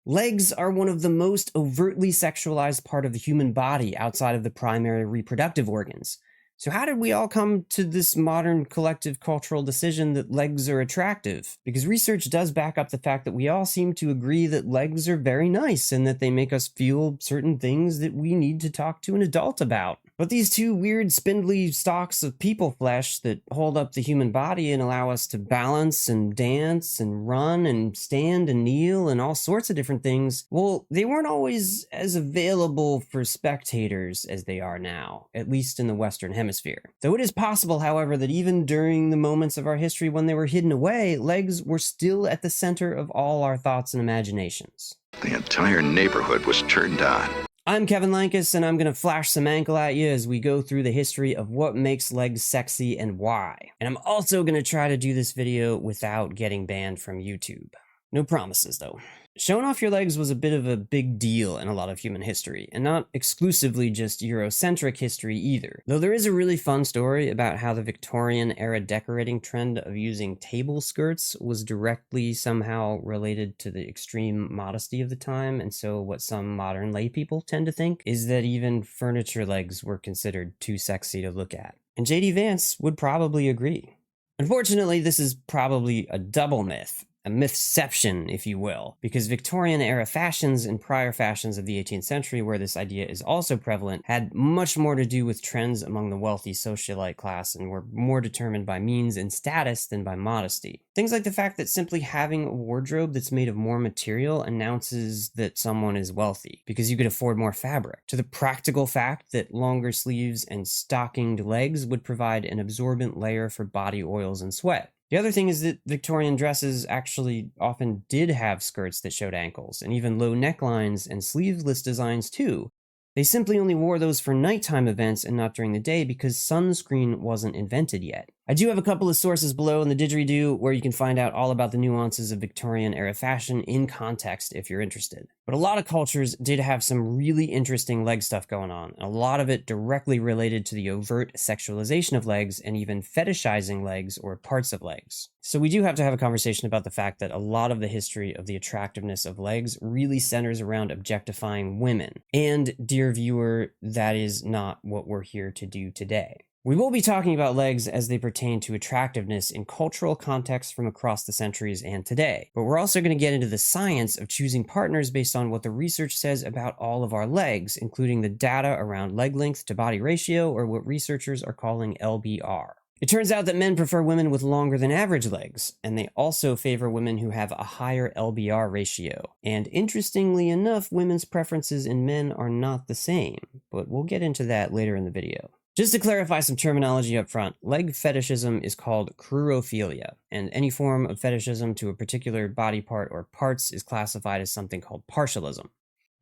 Legs are one of the most overtly sexualized part of the human body outside of the primary reproductive organs. So how did we all come to this modern collective cultural decision that legs are attractive? Because research does back up the fact that we all seem to agree that legs are very nice and that they make us feel certain things that we need to talk to an adult about. But these two weird spindly stalks of people flesh that hold up the human body and allow us to balance and dance and run and stand and kneel and all sorts of different things, well, they weren't always as available for spectators as they are now, at least in the Western Hemisphere. Though it is possible, however, that even during the moments of our history when they were hidden away, legs were still at the center of all our thoughts and imaginations. The entire neighborhood was turned on. I'm Kevin Lankus, and I'm going to flash some ankle at you as we go through the history of what makes legs sexy and why. And I'm also going to try to do this video without getting banned from YouTube. No promises, though. Showing off your legs was a bit of a big deal in a lot of human history, and not exclusively just Eurocentric history either. Though there is a really fun story about how the Victorian-era decorating trend of using table skirts was directly somehow related to the extreme modesty of the time, and so what some modern lay people tend to think is that even furniture legs were considered too sexy to look at. And J.D. Vance would probably agree. Unfortunately, this is probably a double myth. A mythception, if you will, because Victorian-era fashions and prior fashions of the 18th century, where this idea is also prevalent, had much more to do with trends among the wealthy socialite class and were more determined by means and status than by modesty. Things like the fact that simply having a wardrobe that's made of more material announces that someone is wealthy, because you could afford more fabric, to the practical fact that longer sleeves and stockinged legs would provide an absorbent layer for body oils and sweat. The other thing is that Victorian dresses actually often did have skirts that showed ankles, and even low necklines and sleeveless designs too. They simply only wore those for nighttime events and not during the day because sunscreen wasn't invented yet. I do have a couple of sources below in the didgeridoo where you can find out all about the nuances of Victorian-era fashion in context if you're interested. But a lot of cultures did have some really interesting leg stuff going on, and a lot of it directly related to the overt sexualization of legs and even fetishizing legs or parts of legs. So we do have to have a conversation about the fact that a lot of the history of the attractiveness of legs really centers around objectifying women. And, dear viewer, that is not what we're here to do today. We will be talking about legs as they pertain to attractiveness in cultural contexts from across the centuries and today, but we're also going to get into the science of choosing partners based on what the research says about all of our legs, including the data around leg length to body ratio, or what researchers are calling LBR. It turns out that men prefer women with longer than average legs, and they also favor women who have a higher LBR ratio. And interestingly enough, women's preferences in men are not the same, but we'll get into that later in the video. Just to clarify some terminology up front, leg fetishism is called Crurophilia, and any form of fetishism to a particular body part or parts is classified as something called partialism.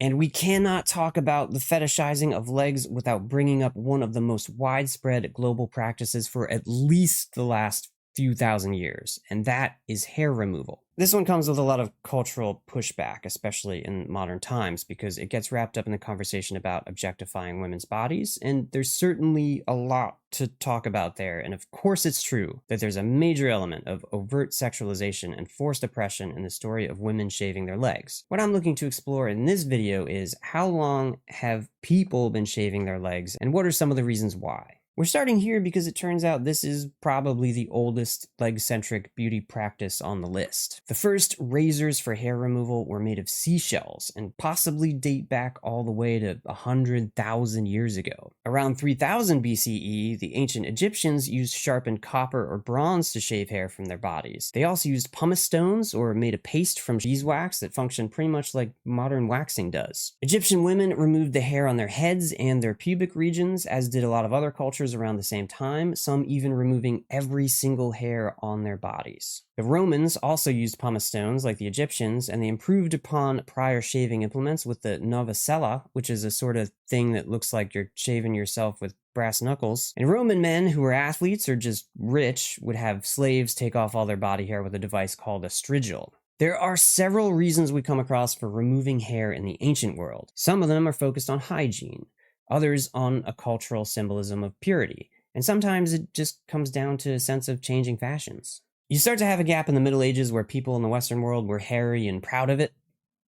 And we cannot talk about the fetishizing of legs without bringing up one of the most widespread global practices for at least the last few thousand years, and that is hair removal. This one comes with a lot of cultural pushback, especially in modern times, because it gets wrapped up in the conversation about objectifying women's bodies, and there's certainly a lot to talk about there, and of course it's true that there's a major element of overt sexualization and forced oppression in the story of women shaving their legs. What I'm looking to explore in this video is how long have people been shaving their legs, and what are some of the reasons why? We're starting here because it turns out this is probably the oldest leg-centric beauty practice on the list. The first razors for hair removal were made of seashells and possibly date back all the way to 100,000 years ago. Around 3000 BCE, the ancient Egyptians used sharpened copper or bronze to shave hair from their bodies. They also used pumice stones or made a paste from beeswax that functioned pretty much like modern waxing does. Egyptian women removed the hair on their heads and their pubic regions, as did a lot of other cultures around the same time, some even removing every single hair on their bodies. The Romans also used pumice stones like the Egyptians, and they improved upon prior shaving implements with the novicella, which is a sort of thing that looks like you're shaving yourself with brass knuckles. And Roman men who were athletes or just rich would have slaves take off all their body hair with a device called a strigil. There are several reasons we come across for removing hair in the ancient world. Some of them are focused on hygiene, others on a cultural symbolism of purity, and sometimes it just comes down to a sense of changing fashions. You start to have a gap in the Middle Ages where people in the Western world were hairy and proud of it,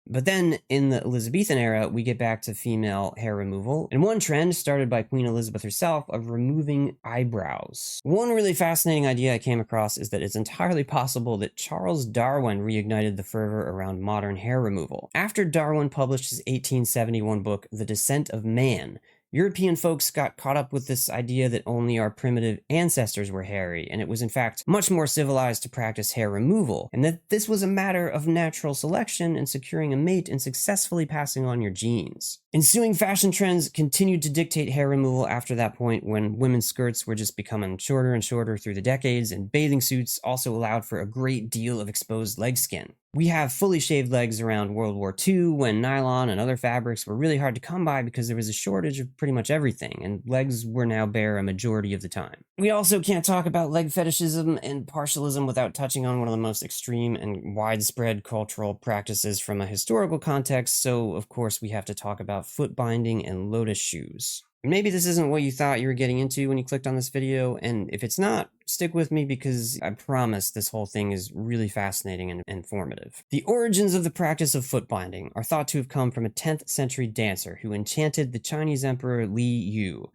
But then, in the Elizabethan era, we get back to female hair removal, and one trend started by Queen Elizabeth herself of removing eyebrows. One really fascinating idea I came across is that it's entirely possible that Charles Darwin reignited the fervor around modern hair removal. After Darwin published his 1871 book, The Descent of Man, European folks got caught up with this idea that only our primitive ancestors were hairy, and it was in fact much more civilized to practice hair removal, and that this was a matter of natural selection and securing a mate and successfully passing on your genes. Ensuing fashion trends continued to dictate hair removal after that point, when women's skirts were just becoming shorter and shorter through the decades, and bathing suits also allowed for a great deal of exposed leg skin. We have fully shaved legs around World War II, when nylon and other fabrics were really hard to come by because there was a shortage of pretty much everything, and legs were now bare a majority of the time. We also can't talk about leg fetishism and partialism without touching on one of the most extreme and widespread cultural practices from a historical context, so of course we have to talk about footbinding and lotus shoes. Maybe this isn't what you thought you were getting into when you clicked on this video, and if it's not, stick with me because I promise this whole thing is really fascinating and informative. The origins of the practice of footbinding are thought to have come from a 10th century dancer who enchanted the Chinese emperor Li Yu,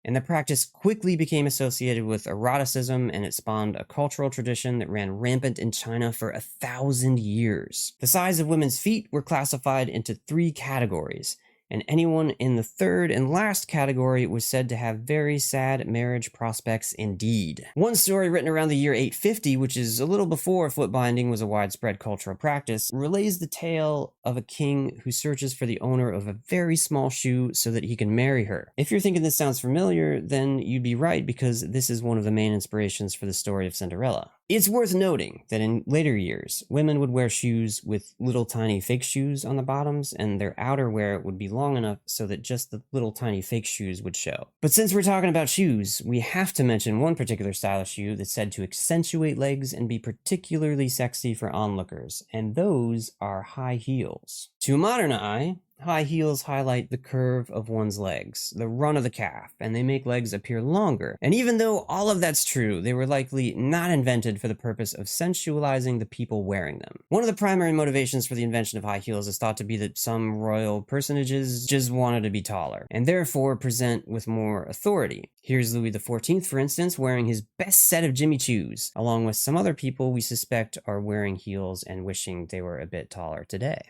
and the practice quickly became associated with eroticism, and it spawned a cultural tradition that ran rampant in China for 1,000 years. The size of women's feet were classified into 3 categories, and anyone in the third and last category was said to have very sad marriage prospects indeed. One story written around the year 850, which is a little before footbinding was a widespread cultural practice, relays the tale of a king who searches for the owner of a very small shoe so that he can marry her. If you're thinking this sounds familiar, then you'd be right, because this is one of the main inspirations for the story of Cinderella. It's worth noting that in later years, women would wear shoes with little tiny fake shoes on the bottoms, and their outerwear would be long enough so that just the little tiny fake shoes would show. But since we're talking about shoes, we have to mention one particular style of shoe that's said to accentuate legs and be particularly sexy for onlookers, and those are high heels. To a modern eye, high heels highlight the curve of one's legs, the run of the calf, and they make legs appear longer. And even though all of that's true, they were likely not invented for the purpose of sensualizing the people wearing them. One of the primary motivations for the invention of high heels is thought to be that some royal personages just wanted to be taller, and therefore present with more authority. Here's Louis XIV, for instance, wearing his best set of Jimmy Choos, along with some other people we suspect are wearing heels and wishing they were a bit taller today.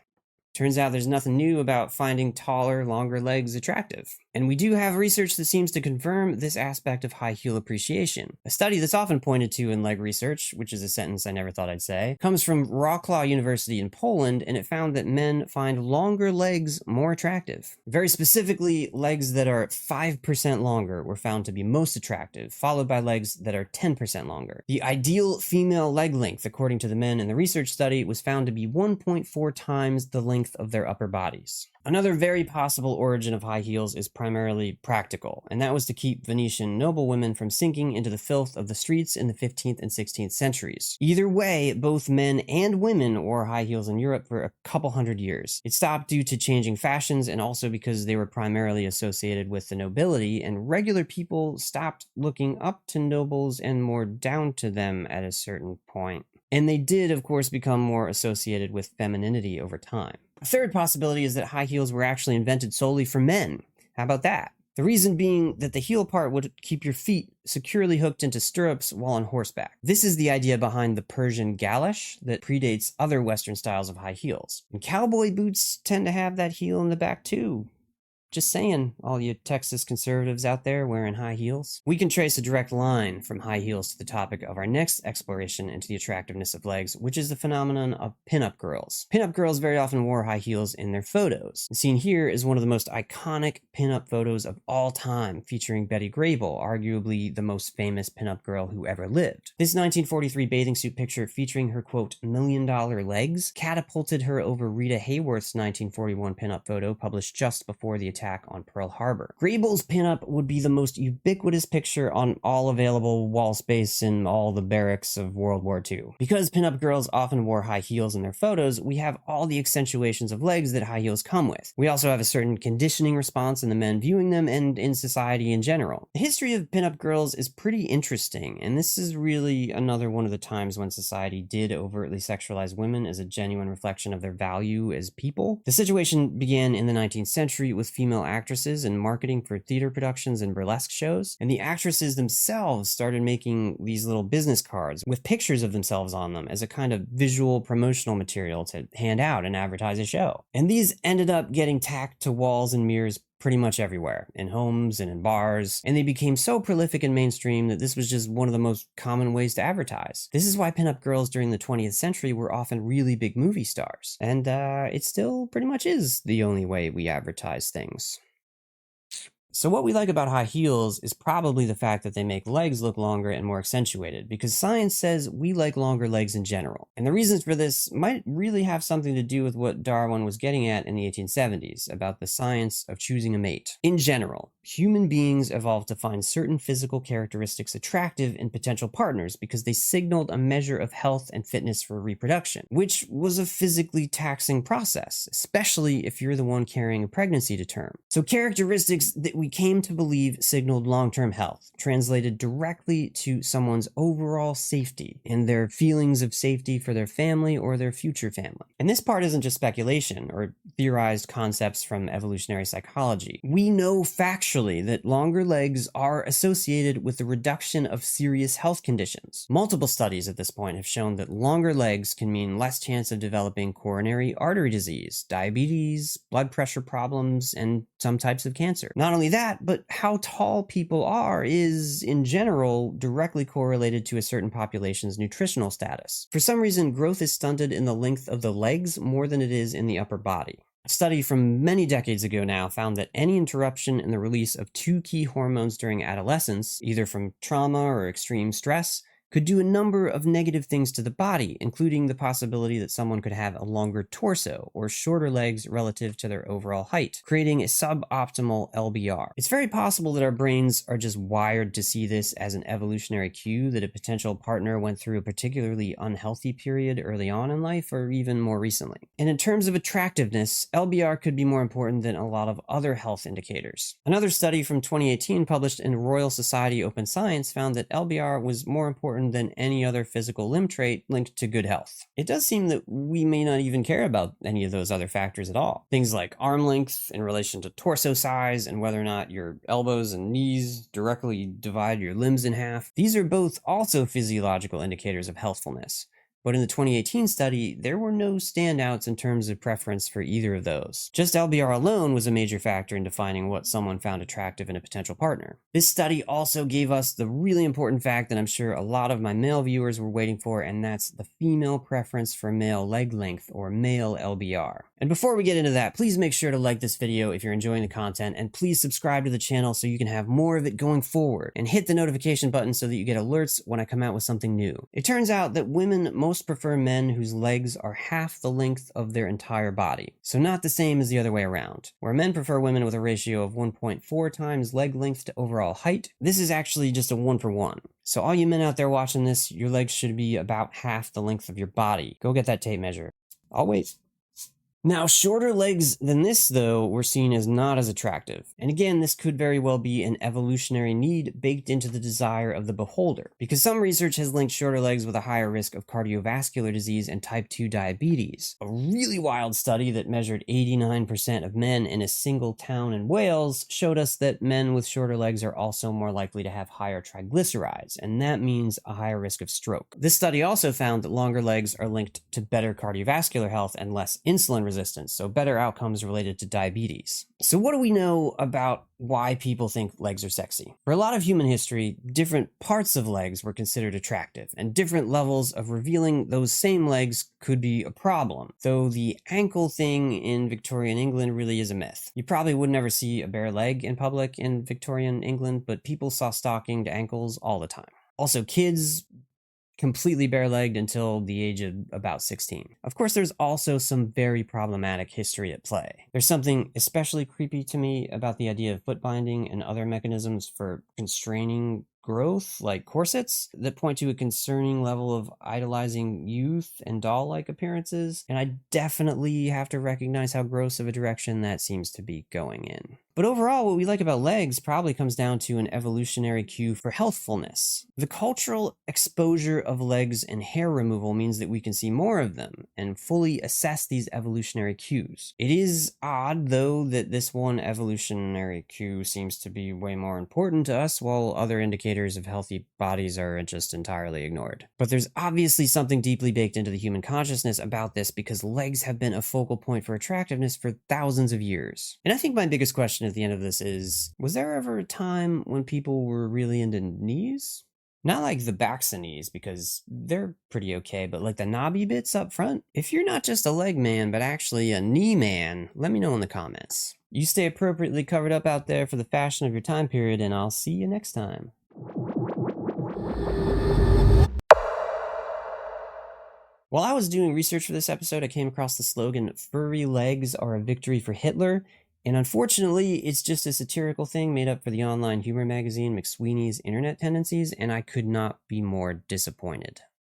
Turns out there's nothing new about finding taller, longer legs attractive. And we do have research that seems to confirm this aspect of high heel appreciation. A study that's often pointed to in leg research, which is a sentence I never thought I'd say, comes from Rockclaw University in Poland, and it found that men find longer legs more attractive. Very specifically, legs that are 5% longer were found to be most attractive, followed by legs that are 10% longer. The ideal female leg length, according to the men in the research study, was found to be 1.4 times the length of their upper bodies. Another very possible origin of high heels is primarily practical, and that was to keep Venetian noblewomen from sinking into the filth of the streets in the 15th and 16th centuries. Either way, both men and women wore high heels in Europe for a couple hundred years. It stopped due to changing fashions, and also because they were primarily associated with the nobility, and regular people stopped looking up to nobles and more down to them at a certain point. And they did, of course, become more associated with femininity over time. A third possibility is that high heels were actually invented solely for men. How about that? The reason being that the heel part would keep your feet securely hooked into stirrups while on horseback. This is the idea behind the Persian galosh that predates other Western styles of high heels. And cowboy boots tend to have that heel in the back too. Just saying, all you Texas conservatives out there wearing high heels. We can trace a direct line from high heels to the topic of our next exploration into the attractiveness of legs, which is the phenomenon of pinup girls. Pinup girls very often wore high heels in their photos. The scene here is one of the most iconic pinup photos of all time, featuring Betty Grable, arguably the most famous pinup girl who ever lived. This 1943 bathing suit picture featuring her, quote, $1,000,000 legs catapulted her over Rita Hayworth's 1941 pinup photo published just before the attack on Pearl Harbor. Grable's pinup would be the most ubiquitous picture on all available wall space in all the barracks of World War II. Because pinup girls often wore high heels in their photos, we have all the accentuations of legs that high heels come with. We also have a certain conditioning response in the men viewing them and in society in general. The history of pinup girls is pretty interesting, and this is really another one of the times when society did overtly sexualize women as a genuine reflection of their value as people. The situation began in the 19th century with female actresses and marketing for theater productions and burlesque shows, and the actresses themselves started making these little business cards with pictures of themselves on them as a kind of visual promotional material to hand out and advertise a show. And these ended up getting tacked to walls and mirrors pretty much everywhere, in homes and in bars, and they became so prolific and mainstream that this was just one of the most common ways to advertise. This is why pinup girls during the 20th century were often really big movie stars, and it still pretty much is the only way we advertise things. So what we like about high heels is probably the fact that they make legs look longer and more accentuated, because science says we like longer legs in general. And the reasons for this might really have something to do with what Darwin was getting at in the 1870s, about the science of choosing a mate. In general, human beings evolved to find certain physical characteristics attractive in potential partners because they signaled a measure of health and fitness for reproduction, which was a physically taxing process, especially if you're the one carrying a pregnancy to term. So characteristics that we came to believe signaled long-term health, translated directly to someone's overall safety and their feelings of safety for their family or their future family. And this part isn't just speculation or theorized concepts from evolutionary psychology. We know factually that longer legs are associated with the reduction of serious health conditions. Multiple studies at this point have shown that longer legs can mean less chance of developing coronary artery disease, diabetes, blood pressure problems, and some types of cancer. Not only that, but how tall people are is, in general, directly correlated to a certain population's nutritional status. For some reason, growth is stunted in the length of the legs more than it is in the upper body. A study from many decades ago now found that any interruption in the release of two key hormones during adolescence, either from trauma or extreme stress, could do a number of negative things to the body, including the possibility that someone could have a longer torso or shorter legs relative to their overall height, creating a suboptimal LBR. It's very possible that our brains are just wired to see this as an evolutionary cue that a potential partner went through a particularly unhealthy period early on in life or even more recently. And in terms of attractiveness, LBR could be more important than a lot of other health indicators. Another study from 2018 published in Royal Society Open Science found that LBR was more important than any other physical limb trait linked to good health. It does seem that we may not even care about any of those other factors at all. Things like arm length in relation to torso size and whether or not your elbows and knees directly divide your limbs in half. These are both also physiological indicators of healthfulness. But in the 2018 study, there were no standouts in terms of preference for either of those. Just LBR alone was a major factor in defining what someone found attractive in a potential partner. This study also gave us the really important fact that I'm sure a lot of my male viewers were waiting for, and that's the female preference for male leg length, or male LBR. And before we get into that, please make sure to like this video if you're enjoying the content, and please subscribe to the channel so you can have more of it going forward, and hit the notification button so that you get alerts when I come out with something new. It turns out that women most prefer men whose legs are half the length of their entire body, so not the same as the other way around. Where men prefer women with a ratio of 1.4 times leg length to overall height, this is actually just a 1-for-1. So all you men out there watching this, your legs should be about half the length of your body. Go get that tape measure. I'll wait. Now, shorter legs than this, though, were seen as not as attractive. And again, this could very well be an evolutionary need baked into the desire of the beholder, because some research has linked shorter legs with a higher risk of cardiovascular disease and type 2 diabetes. A really wild study that measured 89% of men in a single town in Wales showed us that men with shorter legs are also more likely to have higher triglycerides, and that means a higher risk of stroke. This study also found that longer legs are linked to better cardiovascular health and less insulin resistance, so better outcomes related to diabetes. So what do we know about why people think legs are sexy? For a lot of human history, different parts of legs were considered attractive, and different levels of revealing those same legs could be a problem, though the ankle thing in Victorian England really is a myth. You probably would never see a bare leg in public in Victorian England, but people saw stockinged ankles all the time. Also, kids completely bare-legged until the age of about 16. Of course, there's also some very problematic history at play. There's something especially creepy to me about the idea of footbinding and other mechanisms for constraining growth, like corsets, that point to a concerning level of idolizing youth and doll-like appearances, and I definitely have to recognize how gross of a direction that seems to be going in. But overall, what we like about legs probably comes down to an evolutionary cue for healthfulness. The cultural exposure of legs and hair removal means that we can see more of them and fully assess these evolutionary cues. It is odd, though, that this one evolutionary cue seems to be way more important to us, while other indicators of healthy bodies are just entirely ignored. But there's obviously something deeply baked into the human consciousness about this, because legs have been a focal point for attractiveness for thousands of years. And I think my biggest question at the end of this is, was there ever a time when people were really into knees? Not like the backs of knees, because they're pretty okay, but like the knobby bits up front? If you're not just a leg man, but actually a knee man, let me know in the comments. You stay appropriately covered up out there for the fashion of your time period, and I'll see you next time. While I was doing research for this episode, I came across the slogan, "Furry legs are a victory for Hitler," and unfortunately, it's just a satirical thing made up for the online humor magazine McSweeney's Internet Tendencies, and I could not be more disappointed.